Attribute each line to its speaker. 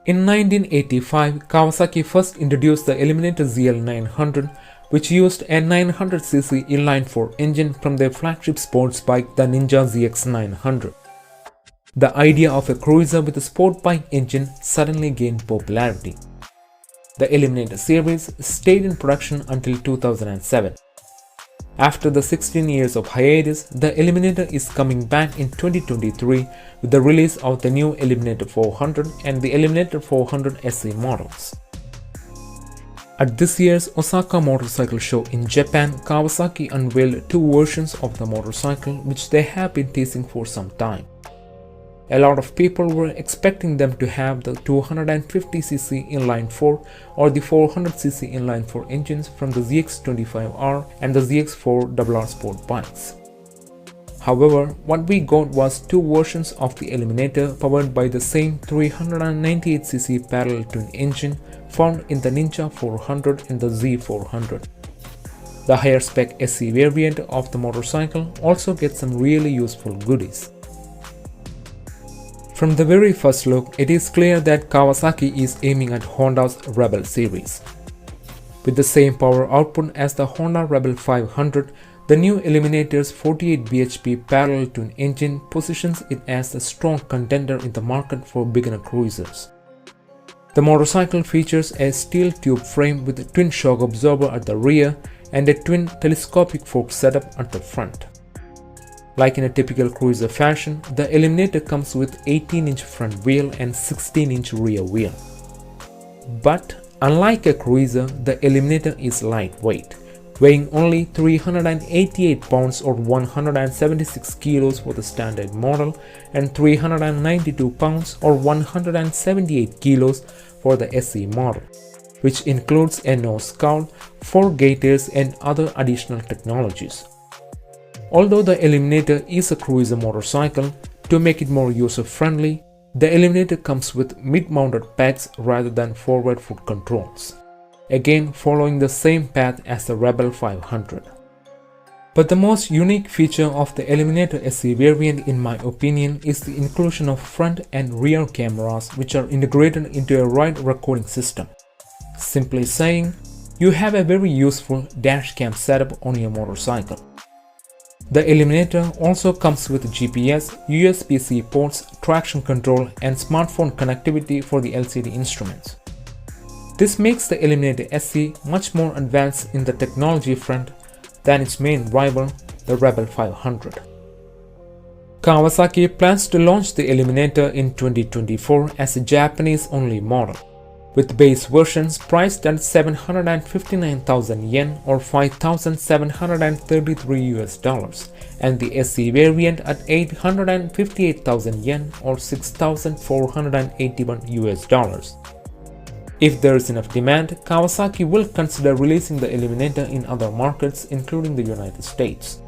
Speaker 1: In 1985, Kawasaki first introduced the Eliminator ZL900, which used a 900cc inline-4 engine from their flagship sports bike, the Ninja ZX900. The idea of a cruiser with a sport bike engine suddenly gained popularity. The Eliminator series stayed in production until 2007. After the 16 years of hiatus, the Eliminator is coming back in 2023 with the release of the new Eliminator 400 and the Eliminator 400 SE models. At this year's Osaka Motorcycle Show in Japan, Kawasaki unveiled two versions of the motorcycle which they have been teasing for some time. A lot of people were expecting them to have the 250cc inline-4 or the 400cc inline-4 engines from the ZX25R and the ZX4RR sport bikes. However, what we got was two versions of the Eliminator powered by the same 398cc parallel twin engine found in the Ninja 400 and the Z400. The higher spec SE variant of the motorcycle also gets some really useful goodies. From the very first look, it is clear that Kawasaki is aiming at Honda's Rebel series. With the same power output as the Honda Rebel 500, the new Eliminator's 48 bhp parallel twin engine positions it as a strong contender in the market for beginner cruisers. The motorcycle features a steel tube frame with a twin shock absorber at the rear and a twin telescopic fork setup at the front. Like in a typical cruiser fashion, the Eliminator comes with 18-inch front wheel and 16-inch rear wheel. But unlike a cruiser, the Eliminator is lightweight, weighing only 388 pounds or 176 kilos for the standard model and 392 pounds or 178 kilos for the SE model, which includes a nose cowl, 4 gaiters and other additional technologies. Although the Eliminator is a cruiser motorcycle, to make it more user-friendly, the Eliminator comes with mid-mounted pegs rather than forward foot controls, again following the same path as the Rebel 500. But the most unique feature of the Eliminator SE variant in my opinion is the inclusion of front and rear cameras which are integrated into a ride recording system. Simply saying, you have a very useful dash cam setup on your motorcycle. The Eliminator also comes with GPS, USB-C ports, traction control and smartphone connectivity for the LCD instruments. This makes the Eliminator SE much more advanced in the technology front than its main rival, the Rebel 500. Kawasaki plans to launch the Eliminator in 2024 as a Japanese-only model, with base versions priced at 759,000 yen or $5,733 and the SE variant at 858,000 yen or $6,481. If there is enough demand, Kawasaki will consider releasing the Eliminator in other markets including the United States.